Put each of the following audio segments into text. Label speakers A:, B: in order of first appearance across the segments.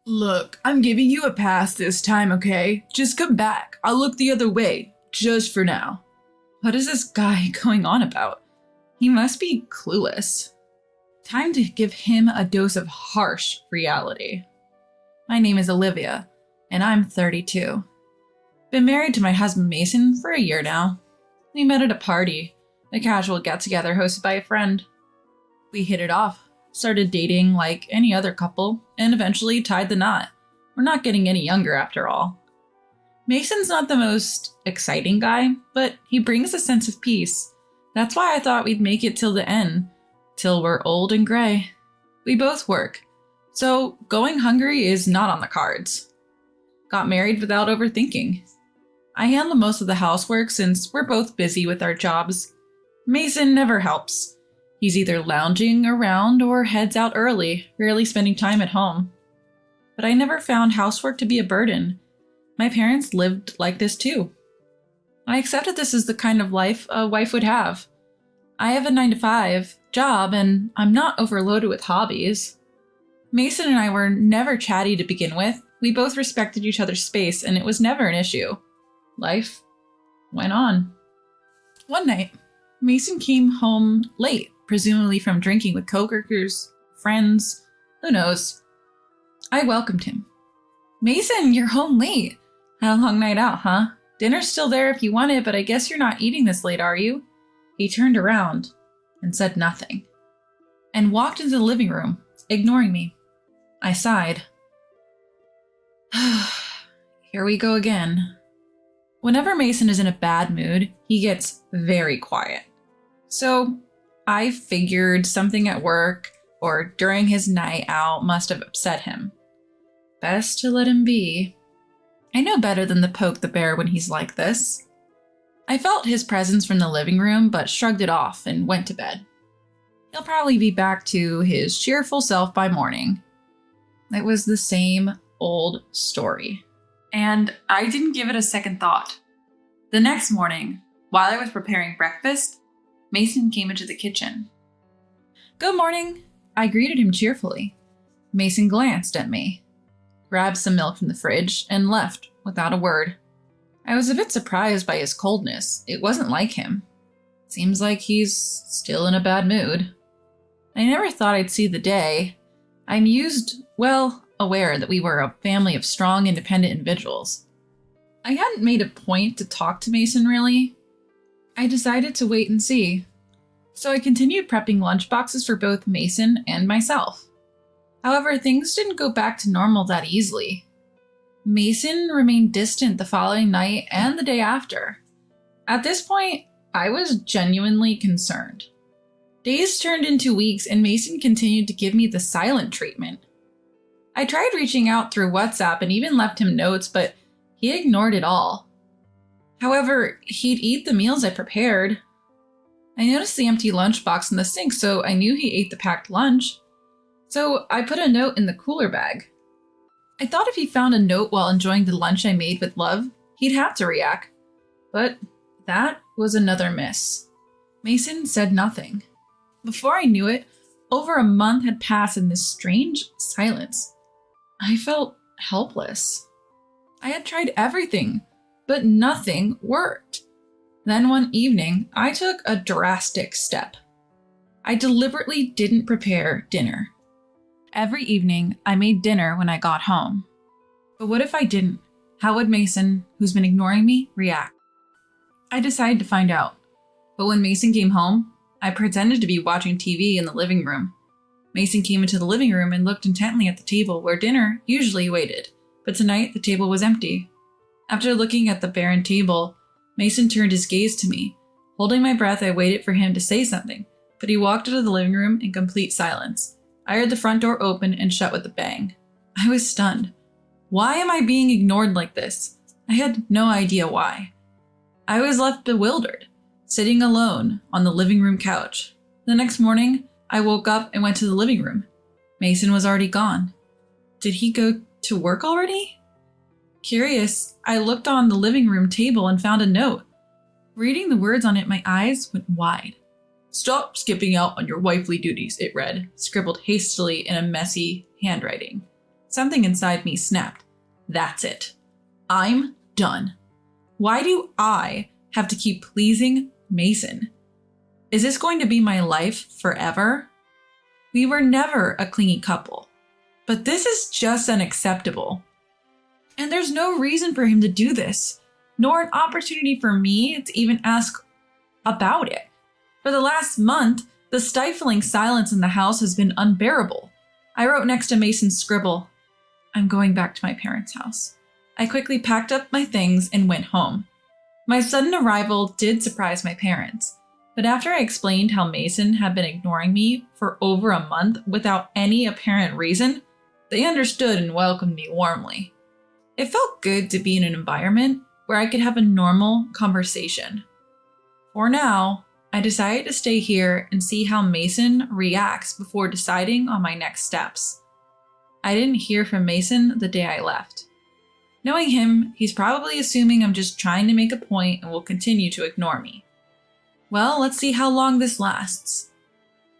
A: Look, I'm giving you a pass this time, okay? Just come back. I'll look the other way, just for now. What is this guy going on about? He must be clueless. Time to give him a dose of harsh reality. My name is Olivia, and I'm 32. Been married to my husband Mason for a year now. We met at a party, a casual get-together hosted by a friend. We hit it off, started dating like any other couple, and eventually tied the knot. We're not getting any younger after all. Mason's not the most exciting guy, but he brings a sense of peace. That's why I thought we'd make it till the end, till we're old and gray. We both work, so going hungry is not on the cards. Got married without overthinking. I handle most of the housework since we're both busy with our jobs. Mason never helps. He's either lounging around or heads out early, rarely spending time at home. But I never found housework to be a burden. My parents lived like this too. I accepted this as the kind of life a wife would have. I have a 9-to-5 job and I'm not overloaded with hobbies. Mason and I were never chatty to begin with. We both respected each other's space and it was never an issue. Life went on. One night, Mason came home late, presumably from drinking with coworkers, friends, who knows. I welcomed him. Mason, you're home late. Had a long night out, huh? Dinner's still there if you want it, but I guess you're not eating this late, are you? He turned around and said nothing, and walked into the living room, ignoring me. I sighed. Here we go again. Whenever Mason is in a bad mood, he gets very quiet. So I figured something at work or during his night out must have upset him. Best to let him be. I know better than to poke the bear when he's like this. I felt his presence from the living room, but shrugged it off and went to bed. He'll probably be back to his cheerful self by morning. It was the same old story. And I didn't give it a second thought. The next morning, while I was preparing breakfast, Mason came into the kitchen. Good morning, I greeted him cheerfully. Mason glanced at me, grabbed some milk from the fridge, and left without a word. I was a bit surprised by his coldness. It wasn't like him. Seems like he's still in a bad mood. I never thought I'd see the day. I mused, aware that we were a family of strong, independent individuals. I hadn't made a point to talk to Mason, really. I decided to wait and see. So I continued prepping lunchboxes for both Mason and myself. However, things didn't go back to normal that easily. Mason remained distant the following night and the day after. At this point, I was genuinely concerned. Days turned into weeks and Mason continued to give me the silent treatment. I tried reaching out through WhatsApp and even left him notes, but he ignored it all. However, he'd eat the meals I prepared. I noticed the empty lunchbox in the sink, so I knew he ate the packed lunch. So I put a note in the cooler bag. I thought if he found a note while enjoying the lunch I made with love, he'd have to react. But that was another miss. Mason said nothing. Before I knew it, over a month had passed in this strange silence. I felt helpless. I had tried everything, but nothing worked. Then one evening, I took a drastic step. I deliberately didn't prepare dinner. Every evening, I made dinner when I got home. But what if I didn't? How would Mason, who's been ignoring me, react? I decided to find out. But when Mason came home, I pretended to be watching TV in the living room. Mason came into the living room and looked intently at the table where dinner usually waited, but tonight the table was empty. After looking at the barren table, Mason turned his gaze to me. Holding my breath, I waited for him to say something, but he walked out of the living room in complete silence. I heard the front door open and shut with a bang. I was stunned. Why am I being ignored like this? I had no idea why. I was left bewildered, sitting alone on the living room couch. The next morning, I woke up and went to the living room. Mason was already gone. Did he go to work already? Curious, I looked on the living room table and found a note. Reading the words on it, my eyes went wide. "Stop skipping out on your wifely duties," it read, scribbled hastily in a messy handwriting. Something inside me snapped. That's it. I'm done. Why do I have to keep pleasing Mason? Is this going to be my life forever? We were never a clingy couple, but this is just unacceptable. And there's no reason for him to do this, nor an opportunity for me to even ask about it. For the last month, the stifling silence in the house has been unbearable. I wrote next to Mason's scribble, I'm going back to my parents' house. I quickly packed up my things and went home. My sudden arrival did surprise my parents, but after I explained how Mason had been ignoring me for over a month without any apparent reason, they understood and welcomed me warmly. It felt good to be in an environment where I could have a normal conversation. For now, I decided to stay here and see how Mason reacts before deciding on my next steps. I didn't hear from Mason the day I left. Knowing him, he's probably assuming I'm just trying to make a point and will continue to ignore me. Well, let's see how long this lasts.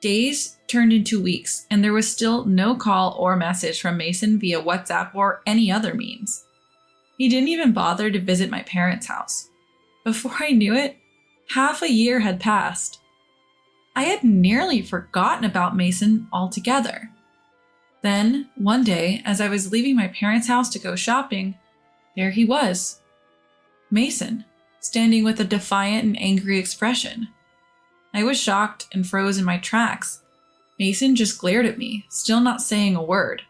A: Days turned into weeks, and there was still no call or message from Mason via WhatsApp or any other means. He didn't even bother to visit my parents' house. Before I knew it, half a year had passed. I had nearly forgotten about Mason altogether. Then, one day, as I was leaving my parents' house to go shopping, there he was. Mason, standing with a defiant and angry expression. I was shocked and froze in my tracks. Mason just glared at me, still not saying a word.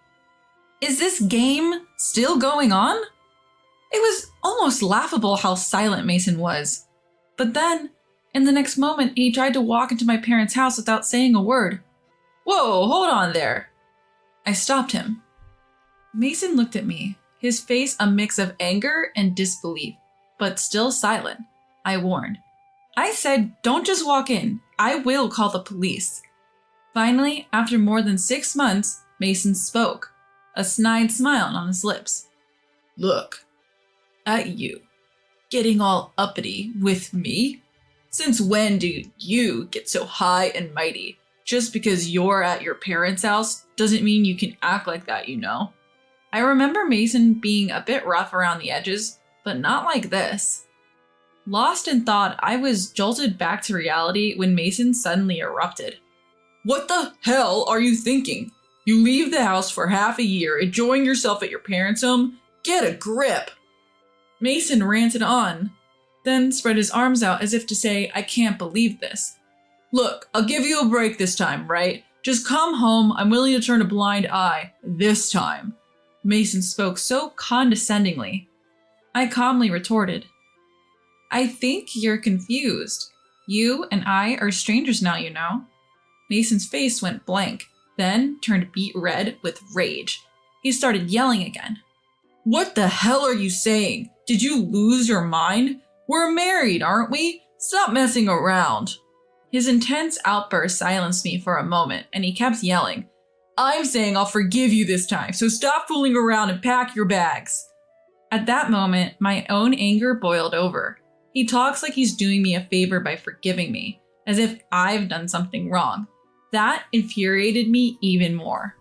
A: Is this game still going on? It was almost laughable how silent Mason was. But then, in the next moment, he tried to walk into my parents' house without saying a word. Whoa, hold on there. I stopped him. Mason looked at me, his face a mix of anger and disbelief, but still silent. I warned. I said, don't just walk in. I will call the police. Finally, after more than 6 months, Mason spoke, a snide smile on his lips. Look, at you, getting all uppity with me? Since when do you get so high and mighty? Just because you're at your parents' house doesn't mean you can act like that, you know? I remember Mason being a bit rough around the edges, but not like this. Lost in thought, I was jolted back to reality when Mason suddenly erupted. What the hell are you thinking? You leave the house for half a year, enjoying yourself at your parents' home? Get a grip! Mason ranted on, then spread his arms out as if to say, I can't believe this. Look, I'll give you a break this time, right? Just come home, I'm willing to turn a blind eye, this time. Mason spoke so condescendingly. I calmly retorted, I think you're confused. You and I are strangers now, you know. Mason's face went blank, then turned beet red with rage. He started yelling again. What the hell are you saying? Did you lose your mind? We're married, aren't we? Stop messing around. His intense outburst silenced me for a moment, and he kept yelling, I'm saying I'll forgive you this time, so stop fooling around and pack your bags. At that moment, my own anger boiled over. He talks like he's doing me a favor by forgiving me, as if I've done something wrong. That infuriated me even more.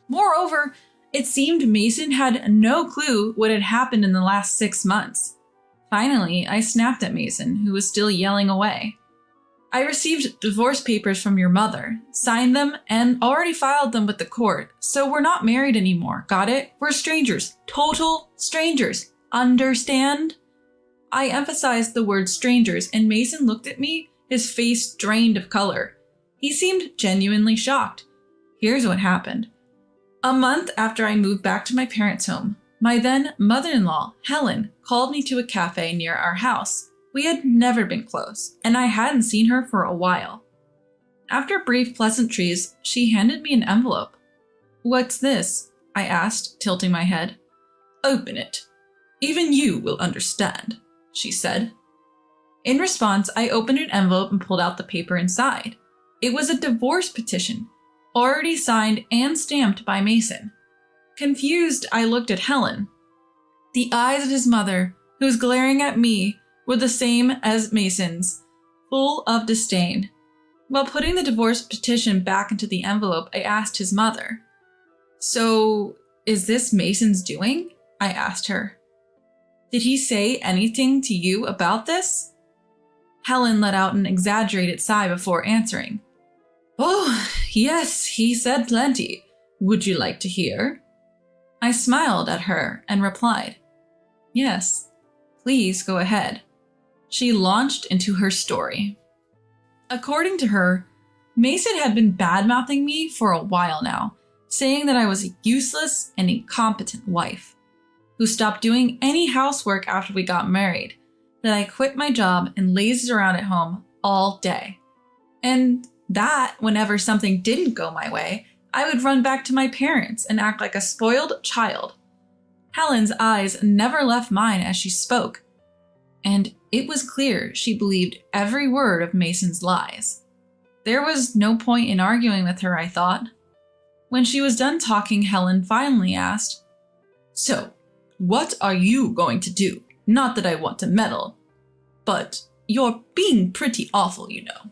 A: Moreover, it seemed Mason had no clue what had happened in the last 6 months. Finally, I snapped at Mason, who was still yelling away. I received divorce papers from your mother, signed them, and already filed them with the court, so we're not married anymore, got it? We're strangers. Total strangers. Understand? I emphasized the word strangers, and Mason looked at me, his face drained of color. He seemed genuinely shocked. Here's what happened. A month after I moved back to my parents' home, my then mother-in-law, Helen, called me to a cafe near our house. We had never been close, and I hadn't seen her for a while. After brief pleasantries, she handed me an envelope. What's this? I asked, tilting my head. Open it. Even you will understand, she said. In response, I opened an envelope and pulled out the paper inside. It was a divorce petition, already signed and stamped by Mason. Confused, I looked at Helen. The eyes of his mother, who was glaring at me, were the same as Mason's, full of disdain. While putting the divorce petition back into the envelope, I asked his mother, So, is this Mason's doing? I asked her. Did he say anything to you about this? Helen let out an exaggerated sigh before answering. Oh, yes, he said plenty. Would you like to hear? I smiled at her and replied, yes, please go ahead. She launched into her story. According to her, Mason had been bad-mouthing me for a while now, saying that I was a useless and incompetent wife, who stopped doing any housework after we got married, that I quit my job and lazed around at home all day. And that whenever something didn't go my way, I would run back to my parents and act like a spoiled child. Helen's eyes never left mine as she spoke, and it was clear she believed every word of Mason's lies. There was no point in arguing with her, I thought. When she was done talking, Helen finally asked, So, what are you going to do? Not that I want to meddle, but you're being pretty awful, you know.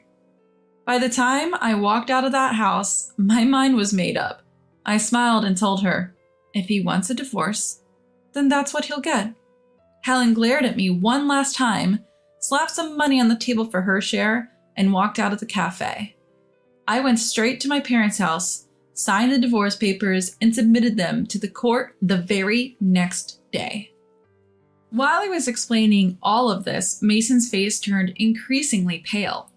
A: By the time I walked out of that house, my mind was made up. I smiled and told her, if he wants a divorce, then that's what he'll get. Helen glared at me one last time, slapped some money on the table for her share, and walked out of the cafe. I went straight to my parents' house, signed the divorce papers, and submitted them to the court the very next day. While I was explaining all of this, Mason's face turned increasingly pale.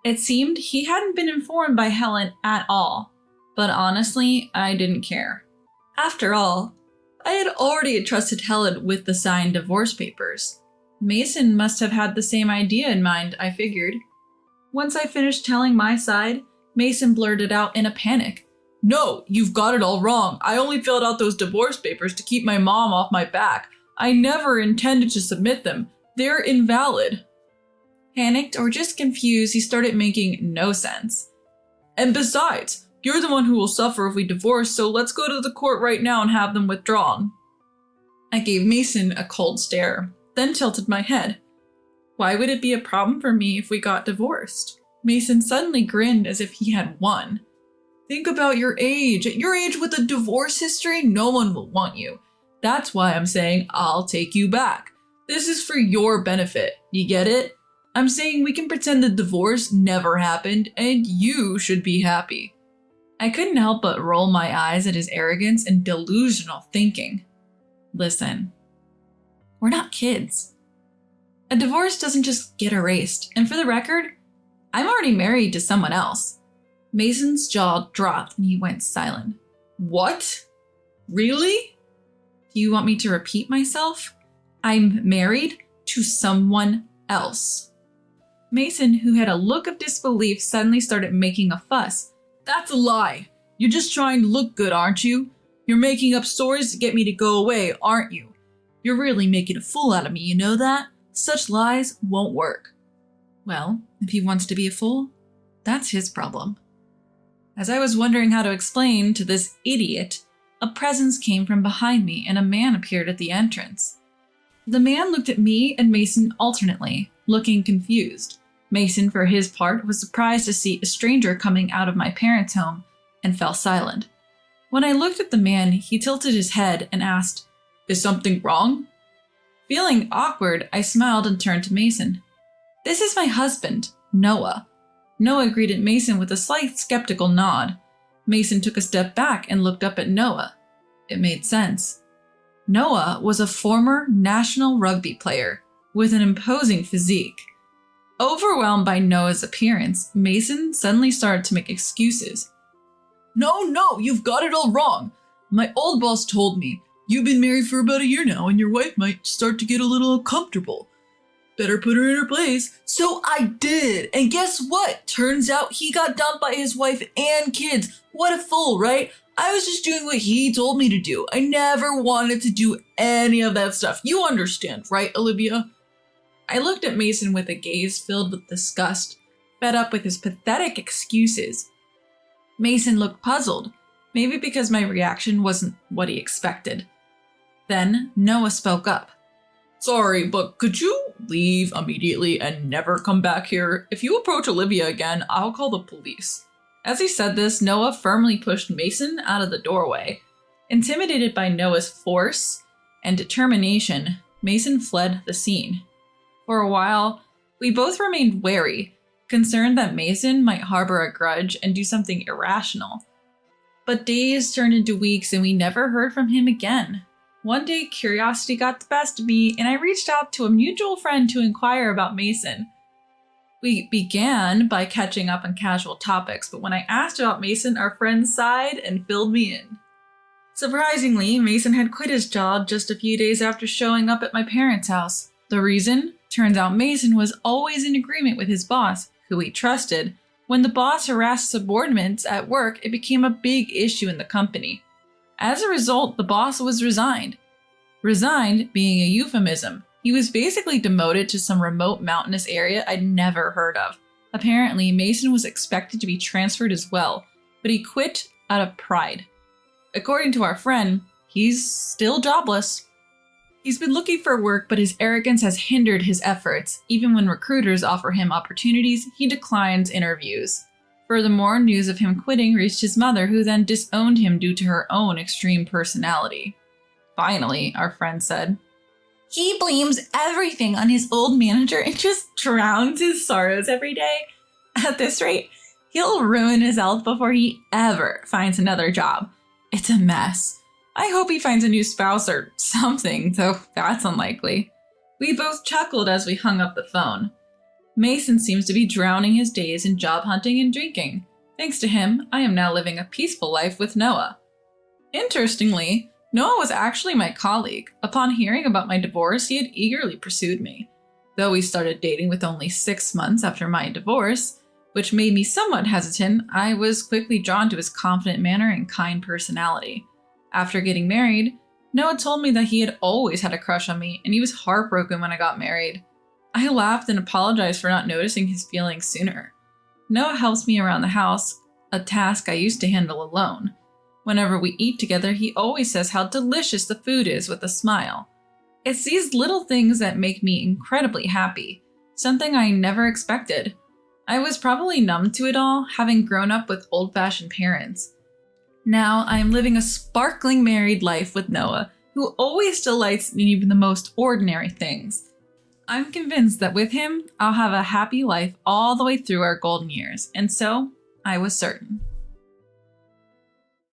A: It seemed he hadn't been informed by Helen at all, but honestly, I didn't care. After all, I had already entrusted Helen with the signed divorce papers. Mason must have had the same idea in mind, I figured. Once I finished telling my side, Mason blurted out in a panic. No, you've got it all wrong. I only filled out those divorce papers to keep my mom off my back. I never intended to submit them. They're invalid. Panicked or just confused, he started making no sense. And besides, you're the one who will suffer if we divorce, so let's go to the court right now and have them withdrawn. I gave Mason a cold stare, then tilted my head. Why would it be a problem for me if we got divorced? Mason suddenly grinned as if he had won. Think about your age. At your age with a divorce history, no one will want you. That's why I'm saying I'll take you back. This is for your benefit. You get it? I'm saying we can pretend the divorce never happened and you should be happy. I couldn't help but roll my eyes at his arrogance and delusional thinking. Listen, we're not kids. A divorce doesn't just get erased, and for the record, I'm already married to someone else. Mason's jaw dropped and he went silent. What? Really? Do you want me to repeat myself? I'm married to someone else. Mason, who had a look of disbelief, suddenly started making a fuss. That's a lie. You're just trying to look good, aren't you? You're making up stories to get me to go away, aren't you? You're really making a fool out of me, you know that? Such lies won't work. Well, if he wants to be a fool, that's his problem. As I was wondering how to explain to this idiot, a presence came from behind me and a man appeared at the entrance. The man looked at me and Mason alternately, looking confused. Mason, for his part, was surprised to see a stranger coming out of my parents' home and fell silent. When I looked at the man, he tilted his head and asked, Is something wrong? Feeling awkward, I smiled and turned to Mason. This is my husband, Noah. Noah greeted Mason with a slight skeptical nod. Mason took a step back and looked up at Noah. It made sense. Noah was a former national rugby player with an imposing physique. Overwhelmed by Noah's appearance, Mason suddenly started to make excuses. No, you've got it all wrong. My old boss told me, you've been married for about a year now and your wife might start to get a little uncomfortable. Better put her in her place. So I did. And guess what? Turns out he got dumped by his wife and kids. What a fool, right? I was just doing what he told me to do. I never wanted to do any of that stuff. You understand, right, Olivia? I looked at Mason with a gaze filled with disgust, fed up with his pathetic excuses. Mason looked puzzled, maybe because my reaction wasn't what he expected. Then Noah spoke up. Sorry, but could you leave immediately and never come back here? If you approach Olivia again, I'll call the police. As he said this, Noah firmly pushed Mason out of the doorway. Intimidated by Noah's force and determination, Mason fled the scene. For a while, we both remained wary, concerned that Mason might harbor a grudge and do something irrational. But days turned into weeks and we never heard from him again. One day, curiosity got the best of me, and I reached out to a mutual friend to inquire about Mason. We began by catching up on casual topics, but when I asked about Mason, our friend sighed and filled me in. Surprisingly, Mason had quit his job just a few days after showing up at my parents' house. The reason? Turns out Mason was always in agreement with his boss, who he trusted. When the boss harassed subordinates at work, it became a big issue in the company. As a result, the boss was resigned. Resigned being a euphemism. He was basically demoted to some remote mountainous area I'd never heard of. Apparently, Mason was expected to be transferred as well, but he quit out of pride. According to our friend, he's still jobless. He's been looking for work, but his arrogance has hindered his efforts. Even when recruiters offer him opportunities, he declines interviews. Furthermore, news of him quitting reached his mother, who then disowned him due to her own extreme personality. Finally, our friend said, "He blames everything on his old manager and just drowns his sorrows every day. At this rate, he'll ruin his health before he ever finds another job. It's a mess. I hope he finds a new spouse or something, though that's unlikely." We both chuckled as we hung up the phone. Mason seems to be drowning his days in job hunting and drinking. Thanks to him, I am now living a peaceful life with Noah. Interestingly, Noah was actually my colleague. Upon hearing about my divorce, he had eagerly pursued me. Though we started dating with only 6 months after my divorce, which made me somewhat hesitant, I was quickly drawn to his confident manner and kind personality. After getting married, Noah told me that he had always had a crush on me, and he was heartbroken when I got married. I laughed and apologized for not noticing his feelings sooner. Noah helps me around the house, a task I used to handle alone. Whenever we eat together, he always says how delicious the food is with a smile. It's these little things that make me incredibly happy, something I never expected. I was probably numb to it all, having grown up with old-fashioned parents. Now I am living a sparkling married life with Noah, who always delights in even the most ordinary things. I'm convinced that with him, I'll have a happy life all the way through our golden years, and so I was certain.